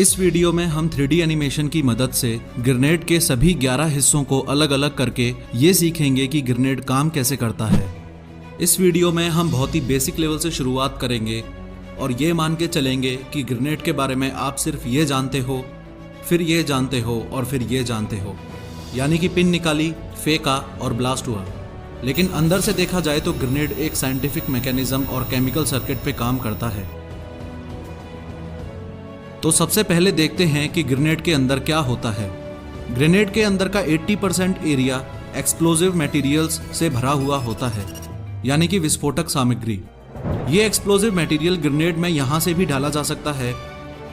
इस वीडियो में हम 3D एनिमेशन की मदद से ग्रेनेड के सभी 11 हिस्सों को अलग अलग करके ये सीखेंगे कि ग्रेनेड काम कैसे करता है। इस वीडियो में हम बहुत ही बेसिक लेवल से शुरुआत करेंगे और ये मान के चलेंगे कि ग्रेनेड के बारे में आप सिर्फ ये जानते हो, फिर ये जानते हो और फिर ये जानते हो, यानी कि पिन निकाली, फेंका और ब्लास्ट हुआ। लेकिन अंदर से देखा जाए तो ग्रेनेड एक साइंटिफिक मैकेनिज्म और केमिकल सर्किट पे काम करता है। तो सबसे पहले देखते हैं कि ग्रेनेड के अंदर क्या होता है। ग्रेनेड के अंदर का 80% एरिया एक्सप्लोजिव मटेरियल्स से भरा हुआ होता है, यानी कि विस्फोटक सामग्री। ये एक्सप्लोजिव मटेरियल ग्रेनेड में यहां से भी डाला जा सकता है,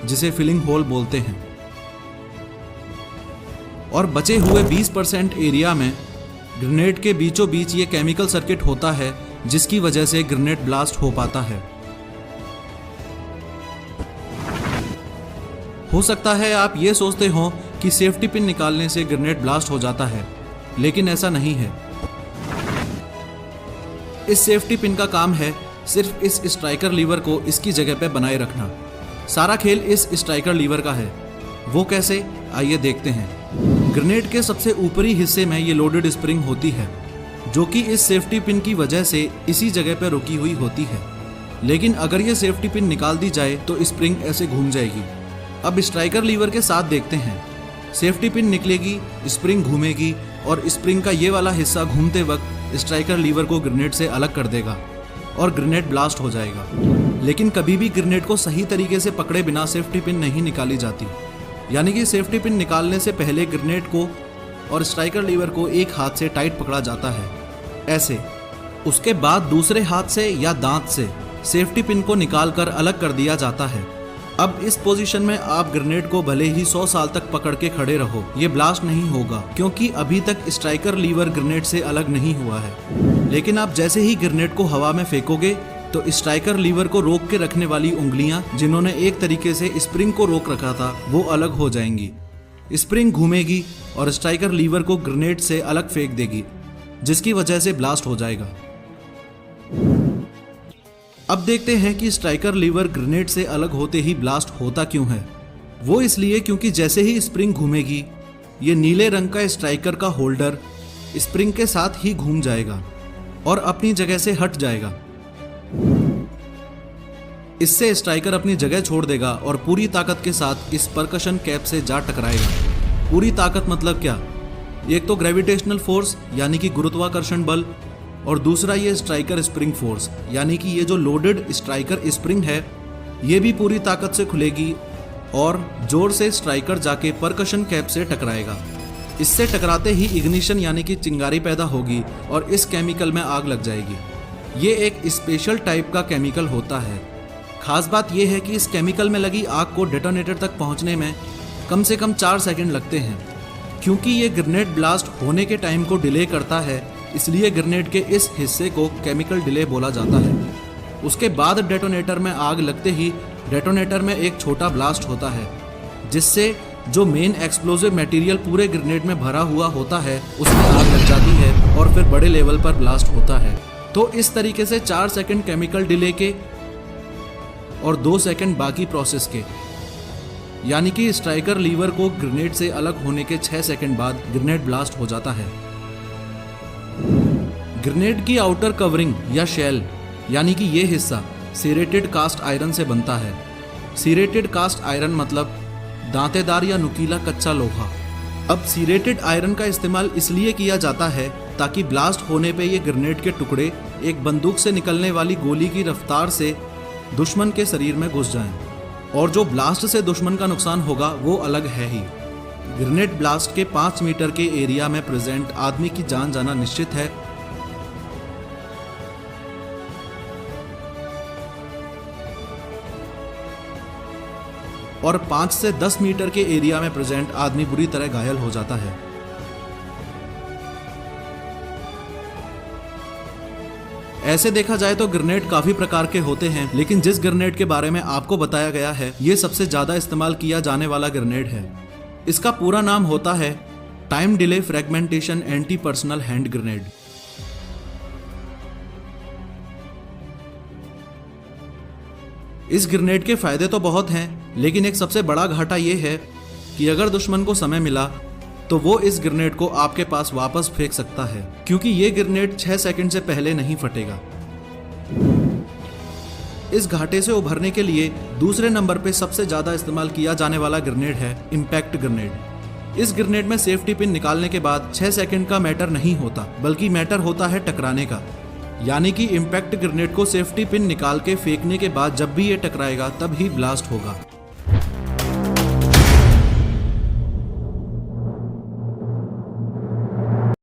जिसे फिलिंग होल बोलते हैं। और बचे हुए 20% एरिया में ग्रेनेड के बीचों बीच ये केमिकल सर्किट होता है, जिसकी वजह से ग्रेनेड ब्लास्ट हो पाता है। हो सकता है आप ये सोचते हो कि सेफ्टी पिन निकालने से ग्रेनेड ब्लास्ट हो जाता है, लेकिन ऐसा नहीं है। इस सेफ्टी पिन का काम है सिर्फ इस स्ट्राइकर लीवर को इसकी जगह पे बनाए रखना। सारा खेल इस स्ट्राइकर लीवर का है। वो कैसे, आइए देखते हैं। ग्रेनेड के सबसे ऊपरी हिस्से में ये लोडेड स्प्रिंग होती है, जो कि इस सेफ्टी पिन की वजह से इसी जगह पर रुकी हुई होती है। लेकिन अगर ये सेफ्टी पिन निकाल दी जाए तो स्प्रिंग ऐसे घूम जाएगी। अब स्ट्राइकर लीवर के साथ देखते हैं। सेफ्टी पिन निकलेगी, स्प्रिंग घूमेगी और स्प्रिंग का ये वाला हिस्सा घूमते वक्त स्ट्राइकर लीवर को ग्रेनेड से अलग कर देगा और ग्रेनेड ब्लास्ट हो जाएगा। लेकिन कभी भी ग्रेनेड को सही तरीके से पकड़े बिना सेफ्टी पिन नहीं निकाली जाती, यानी कि सेफ्टी पिन निकालने से पहले ग्रेनेड को और स्ट्राइकर लीवर को एक हाथ से टाइट पकड़ा जाता है, ऐसे। उसके बाद दूसरे हाथ से या दांत से सेफ्टी पिन को निकाल कर अलग कर दिया जाता है। अब इस पोजीशन में आप ग्रेनेड को भले ही 100 साल तक पकड़ के खड़े रहो, ये ब्लास्ट नहीं होगा, क्योंकि अभी तक स्ट्राइकर लीवर ग्रेनेड से अलग नहीं हुआ है। लेकिन आप जैसे ही ग्रेनेड को हवा में फेंकोगे तो स्ट्राइकर लीवर को रोक के रखने वाली उंगलियां, जिन्होंने एक तरीके से स्प्रिंग को रोक रखा था, वो अलग हो जाएंगी। स्प्रिंग घूमेगी और स्ट्राइकर लीवर को ग्रेनेड से अलग फेंक देगी, जिसकी वजह से ब्लास्ट हो जाएगा। अब देखते हैं कि स्ट्राइकर लीवर ग्रेनेड से अलग होते ही ब्लास्ट होता क्यों है। वो इसलिए क्योंकि जैसे ही स्प्रिंग घूमेगी, ये नीले रंग का स्ट्राइकर का होल्डर स्प्रिंग के साथ ही घूम जाएगा और अपनी जगह से हट जाएगा। इससे स्ट्राइकर अपनी जगह छोड़ देगा और पूरी ताकत के साथ इस परकशन कैप से जा टकराएगा। पूरी ताकत मतलब क्या? एक तो ग्रेविटेशनल फोर्स यानी कि गुरुत्वाकर्षण बल, और दूसरा ये स्ट्राइकर स्प्रिंग फोर्स, यानी कि ये जो लोडेड स्ट्राइकर स्प्रिंग है, ये भी पूरी ताकत से खुलेगी और जोर से स्ट्राइकर जाके परकशन कैप से टकराएगा। इससे टकराते ही इग्निशन यानी कि चिंगारी पैदा होगी और इस केमिकल में आग लग जाएगी। ये एक स्पेशल टाइप का केमिकल होता है। खास बात यह है कि इस केमिकल में लगी आग को डेटोनेटर तक पहुंचने में कम से कम 4 सेकंड लगते हैं। क्योंकि ये ग्रेनेड ब्लास्ट होने के टाइम को डिले करता है, इसलिए ग्रेनेड के इस हिस्से को केमिकल डिले बोला जाता है। उसके बाद डेटोनेटर में आग लगते ही डेटोनेटर में एक छोटा ब्लास्ट होता है, जिससे जो मेन एक्सप्लोजिव मटेरियल पूरे ग्रेनेड में भरा हुआ होता है, उसमें आग लग जाती है और फिर बड़े लेवल पर ब्लास्ट होता है। तो इस तरीके से 4 सेकंड केमिकल डिले के और 2 सेकंड बाकी प्रोसेस के, यानी कि स्ट्राइकर लीवर को ग्रेनेड से अलग होने के 6 सेकंड बाद ग्रेनेड ब्लास्ट हो जाता है। ग्रेनेड की आउटर कवरिंग या शेल, यानी कि ये हिस्सा सीरेटेड कास्ट आयरन से बनता है। सीरेटेड कास्ट आयरन मतलब दांतेदार या नुकीला कच्चा लोहा। अब सीरेटेड आयरन का इस्तेमाल इसलिए किया जाता है ताकि ब्लास्ट होने पे ये ग्रेनेड के टुकड़े एक बंदूक से निकलने वाली गोली की रफ्तार से दुश्मन के शरीर में घुस जाएं, और जो ब्लास्ट से दुश्मन का नुकसान होगा वो अलग है ही। ग्रेनेड ब्लास्ट के 5 मीटर के एरिया में प्रेजेंट आदमी की जान जाना निश्चित है। और 5 से 10 मीटर के एरिया में प्रेजेंट आदमी बुरी तरह घायल हो जाता है। ऐसे देखा जाए तो ग्रेनेड काफी प्रकार के होते हैं, लेकिन जिस ग्रेनेड के बारे में आपको बताया गया है, ये सबसे ज्यादा इस्तेमाल किया जाने वाला ग्रेनेड है। इसका पूरा नाम होता है time delay fragmentation anti personal hand grenade. इस ग्रेनेड के फायदे तो बहुत हैं, लेकिन एक सबसे बड़ा घाटा ये है कि अगर दुश्मन को समय मिला तो वो इस ग्रेनेड को आपके पास वापस फेंक सकता है, क्योंकि ये ग्रेनेड 6 सेकंड से पहले नहीं फटेगा। इस घाटे से उभरने के लिए दूसरे नंबर पे सबसे ज्यादा इस्तेमाल किया जाने वाला ग्रेनेड है इम्पैक्ट ग्रेनेड। इस ग्रेनेड में सेफ्टी पिन निकालने के बाद 6 सेकंड का मैटर नहीं होता, बल्कि मैटर होता है टकराने का। यानी कि इम्पैक्ट ग्रेनेड को सेफ्टी पिन निकाल के फेंकने के बाद जब भी ये टकराएगा तब ही ब्लास्ट होगा।